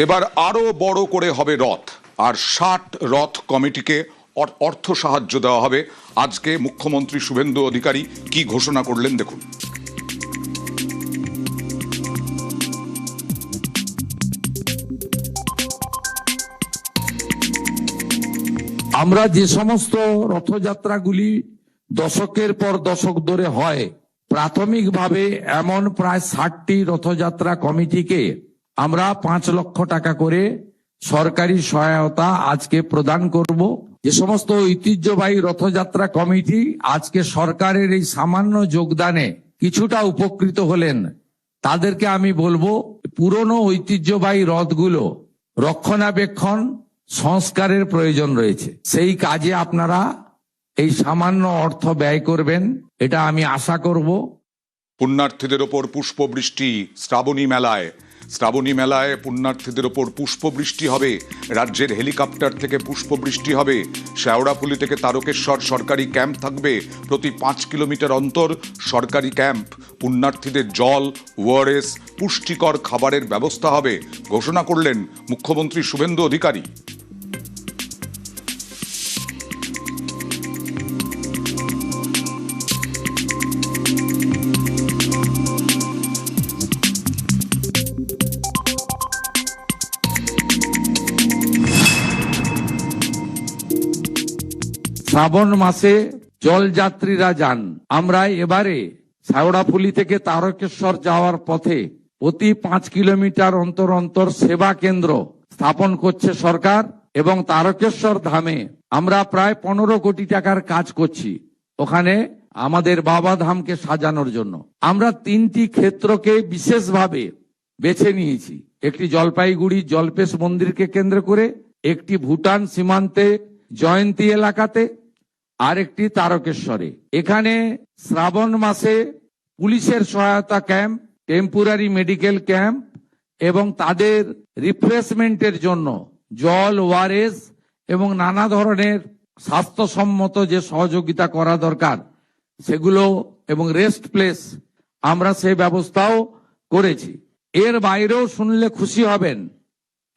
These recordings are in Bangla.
এবার আরো বড় করে হবে রথ, আর 60 রথ কমিটিকে অর্থ সাহায্য দেওয়া হবে। আজকে মুখ্যমন্ত্রী শুভেন্দু অধিকারী কি ঘোষণা করলেন দেখুন। আমরা যে সমস্ত রথযাত্রাগুলি দশকের পর দশক ধরে হয়, প্রাথমিকভাবে এমন প্রায় 60টি রথযাত্রা কমিটিকে আমরা 5 লক্ষ টাকা করে সরকারি সহায়তা আজকে প্রদান করব। যে সমস্ত ঐতিহ্যবাহী রথযাত্রা কমিটি আজকে সরকারের এই সামান্য যোগদানে কিছুটা উপকৃত হলেন, তাদেরকে আমি বলবো পুরনো ঐতিহ্যবাহী রথগুলো রক্ষণাবেক্ষণ সংস্কারের প্রয়োজন রয়েছে। সেই কাজে আপনারা এই সামান্য অর্থ ব্যয় করবেন, এটা আমি আশা করব। পুণ্যার্থীদের ওপর পুষ্পবৃষ্টি শ্রাবণী মেলায় পুণ্যার্থীদের ওপর পুষ্পবৃষ্টি হবে। রাজ্যের হেলিকপ্টার থেকে পুষ্পবৃষ্টি হবে। শেওড়াফুলি থেকে তারকেশ্বর সরকারি ক্যাম্প থাকবে। প্রতি 5 কিলোমিটার অন্তর সরকারি ক্যাম্প। পুণ্যার্থীদের জল, ওআরএস, পুষ্টিকর খাবারের ব্যবস্থা হবে, ঘোষণা করলেন মুখ্যমন্ত্রী শুভেন্দু অধিকারী। শ্রাবণ মাসে জলযাত্রীরা যান। আমরা এবারে শেওড়াফুলি থেকে তারকেশ্বর যাওয়ার পথে প্রতি 5 কিলোমিটার অন্তর অন্তর সেবা কেন্দ্র স্থাপন করছে সরকার, এবং তারকেশ্বর ধামে আমরা প্রায় 15 কোটি টাকার কাজ করছি ওখানে আমাদের বাবা ধামকে সাজানোর জন্য। আমরা 3টি ক্ষেত্রকে বিশেষভাবে বেছে নিয়েছি। একটি জলপাইগুড়ি জলপেশ মন্দিরকে কেন্দ্র করে, একটি ভুটান সীমান্তে জয়ন্তী এলাকাতে, আর একটি তারকেশ্বরে। এখানে শ্রাবণ মাসে পুলিশের সহায়তা ক্যাম্প, টেম্পোরারি মেডিকেল ক্যাম্প এবং তাদের রিফ্রেশমেন্টের জন্য জল, ওআরএস এবং নানা ধরনের স্বাস্থ্যসম্মত যে সহযোগিতা করা দরকার সেগুলো, এবং রেস্ট প্লেস আমরা সেই ব্যবস্থাও করেছি। এর বাইরেও শুনলে খুশি হবেন,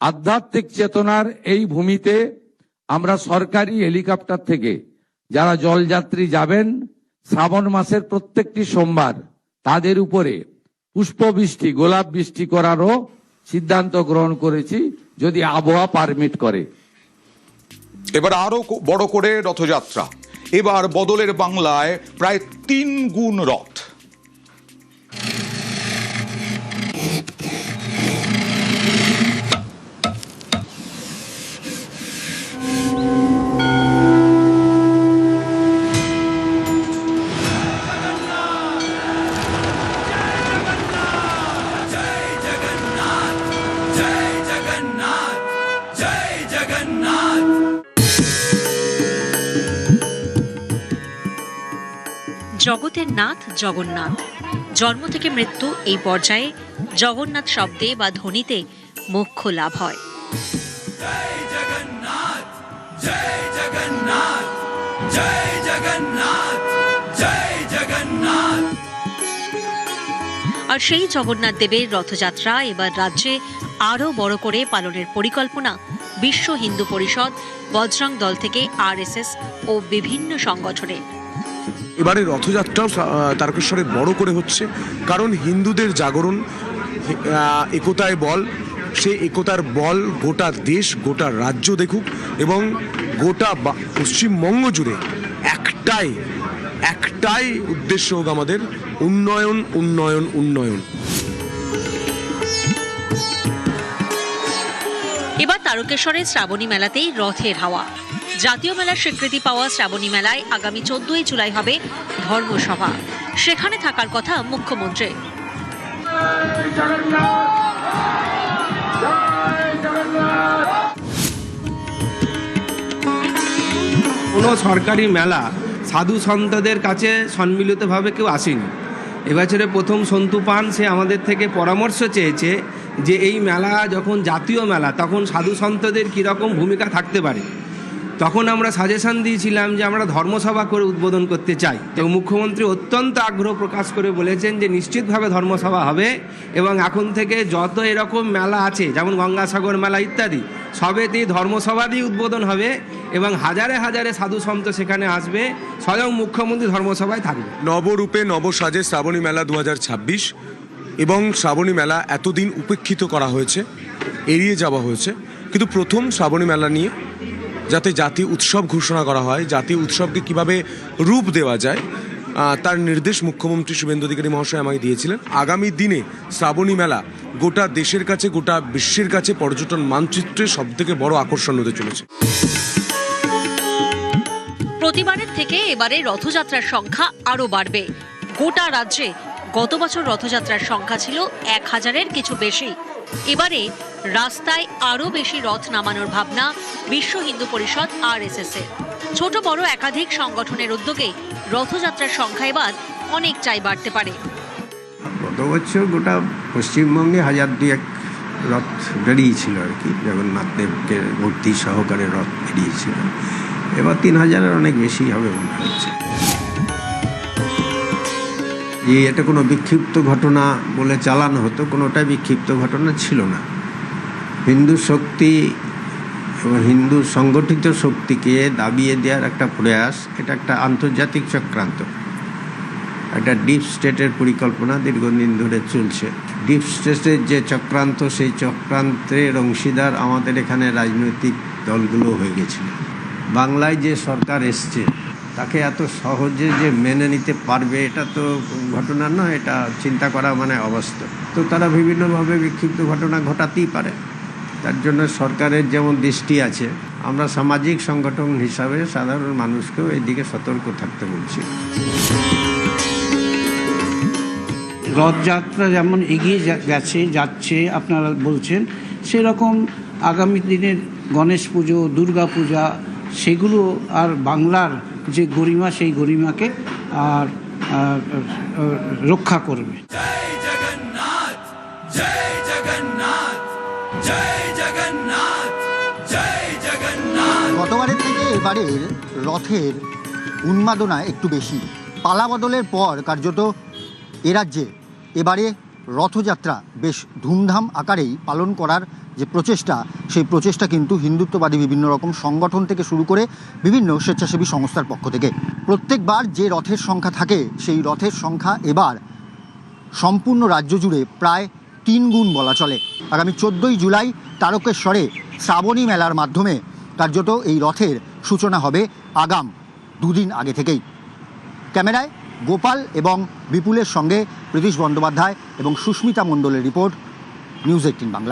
আধ্যাত্মিক চেতনার এই ভূমিতে আমরা সরকারি হেলিকপ্টার থেকে যারা জলযাত্রী যাবেন শ্রাবণ মাসের প্রত্যেকটি সোমবার তাদের উপরে পুষ্পবৃষ্টি, গোলাপ বৃষ্টি করারও সিদ্ধান্ত গ্রহণ করেছি, যদি আবহাওয়া পারমিট করে। এবার আরো বড় করে রথযাত্রা। এবার বদলের বাংলায় প্রায় 3 গুণ রথ। জগতের নাথ জগন্নাথ, জন্ম থেকে মৃত্যু এই পর্যায়ে জগন্নাথ শব্দে বা ধ্বনিতে মোক্ষ লাভ হয়। জয় জগন্নাথ, জয় জগন্নাথ, জয় জগন্নাথ, জয় জগন্নাথ। আর সেই জগন্নাথ দেবের রথযাত্রা এবার রাজ্যে আরো বড় করে পালনের পরিকল্পনা বিশ্ব হিন্দু পরিষদ, বজরং দল থেকে আরএসএস ও বিভিন্ন সংগঠনের। এবারে রথযাত্রাও তারকেশ্বরে বড় করে হচ্ছে, কারণ হিন্দুদের জাগরণ, একতায় বল, সে একতার বল গোটা দেশ, গোটা রাজ্য দেখুক, এবং গোটা পশ্চিমবঙ্গ জুড়ে একটাই উদ্দেশ্য হোক আমাদের, উন্নয়ন উন্নয়ন উন্নয়ন। এবার তারকেশ্বরের শ্রাবণী মেলাতেই রথের হাওয়া। জাতীয় মেলার স্বীকৃতি পাওয়া শ্রাবণী মেলায় আগামী 14ই জুলাই হবে ধর্মসভা। সেখানে থাকার কথা মুখ্যমন্ত্রী। কোনো সরকারি মেলা সাধু সন্তদের কাছে সম্মিলিতভাবে কেউ আসেনি। এবছরে প্রথম সন্তু পান সে আমাদের থেকে পরামর্শ চেয়েছে যে এই মেলা যখন জাতীয় মেলা তখন সাধু সন্তদের কীরকম ভূমিকা থাকতে পারে। তখন আমরা সাজেশন দিয়েছিলাম যে আমরা ধর্মসভা করে উদ্বোধন করতে চাই। তো মুখ্যমন্ত্রী অত্যন্ত আগ্রহ প্রকাশ করে বলেছেন যে নিশ্চিতভাবে ধর্মসভা হবে, এবং এখন থেকে যত এরকম মেলা আছে যেমন গঙ্গাসাগর মেলা ইত্যাদি সবেতেই ধর্মসভা দিয়ে উদ্বোধন হবে, এবং হাজারে হাজারে সাধু সন্ত সেখানে আসবে, স্বয়ং মুখ্যমন্ত্রী ধর্মসভায় থাকবে। নবরূপে নবসাজে শ্রাবণী মেলা 2026, এবং শ্রাবণী মেলা এতদিন উপেক্ষিত করা হয়েছে, এড়িয়ে যাওয়া হয়েছে, কিন্তু প্রথম শ্রাবণী মেলা নিয়ে যাতে জাতীয় উৎসব ঘোষণা করা হয়, জাতীয় উৎসবকে কিভাবে রূপ দেওয়া যায় তার নির্দেশ মুখ্যমন্ত্রী শুভেন্দু অধিকারী মহাশয় আমাকে দিয়েছিলেন। আগামী দিনে শ্রাবণী মেলা গোটা দেশের কাছে, গোটা বিশ্বের কাছে পর্যটন মানচিত্রের সবথেকে বড় আকর্ষণ হতে চলেছে। প্রতিবারের থেকে এবারে রথযাত্রার সংখ্যা আরও বাড়বে। গোটা রাজ্যে গত বছর রথযাত্রার সংখ্যা ছিল 1000-এর কিছু বেশি। এবারে রাস্তায় আরও বেশি রথ নামানোর ভাবনা বিশ্ব হিন্দু পরিষদ RSS এর। ছোট বড় একাধিক সংগঠনের উদ্যোগে রথযাত্রার সংখ্যা এবার অনেকটাই বাড়তে পারে। গত বছর গোটা পশ্চিমবঙ্গে 1000-2 রথ বেরিয়েছিল আর কি, জগন্নাথ দেবকে মূর্তি সহকারে রথ বেরিয়েছিল। এবার 3000-এর অনেক বেশি হবে মনে হচ্ছে। যে এটা কোনো বিক্ষিপ্ত ঘটনা বলে চালানো হতো, কোনোটাই বিক্ষিপ্ত ঘটনা ছিল না। হিন্দু শক্তি এবং হিন্দু সংগঠিত শক্তিকে দাবিয়ে দেওয়ার একটা প্রয়াস, এটা একটা আন্তর্জাতিক চক্রান্ত, একটা ডিপ স্টেটের পরিকল্পনা দীর্ঘদিন ধরে চলছে। ডিপ স্টেটের যে চক্রান্ত, সেই চক্রান্তের অংশীদার আমাদের এখানে রাজনৈতিক দলগুলো হয়ে গেছিল। বাংলায় যে সরকার এসছে তাকে এত সহজে যে মেনে নিতে পারবে এটা তো ঘটনা নয়, এটা চিন্তা করা মানে অবাস্তব। তো তারা বিভিন্নভাবে বিক্ষিপ্ত ঘটনা ঘটাতেই পারে, তার জন্য সরকারের যেমন দৃষ্টি আছে, আমরা সামাজিক সংগঠন হিসাবে সাধারণ মানুষকেও এই দিকে সতর্ক থাকতে বলছি। রথযাত্রা যেমন এগিয়ে যাচ্ছে আপনারা বলছেন, সেরকম আগামী দিনের গণেশ পুজো, দুর্গা পূজা, সেগুলো আর বাংলার যে গরিমা, সেই গরিমাকে আর রক্ষা করবে। जय जगन्नाथ जय जगन्नाथ जय जगन्नाथ जय जगन्नाथ। গতবারের থেকে এবারের রথের উন্মাদনা একটু বেশি। পালা বদলের পর কার্যত এ রাজ্যে এবারে রথযাত্রা বেশ ধুমধাম আকারেই পালন করার যে প্রচেষ্টা, সেই প্রচেষ্টা কিন্তু হিন্দুত্ববাদী বিভিন্ন রকম সংগঠন থেকে শুরু করে বিভিন্ন স্বেচ্ছাসেবী সংস্থার পক্ষ থেকে। প্রত্যেকবার যে রথের সংখ্যা থাকে, সেই রথের সংখ্যা এবার সম্পূর্ণ রাজ্য জুড়ে প্রায় 3 গুণ বলা চলে। আগামী 14ই জুলাই তারকেশ্বরে শ্রাবণী মেলার মাধ্যমে কার্যত এই রথের সূচনা হবে আগাম 2 দিন আগে থেকেই। ক্যামেরায় গোপাল এবং বিপুলের সঙ্গে প্রীতিশ বন্দ্যোপাধ্যায় এবং সুস্মিতা মণ্ডলের রিপোর্ট, নিউজ 18 বাংলা।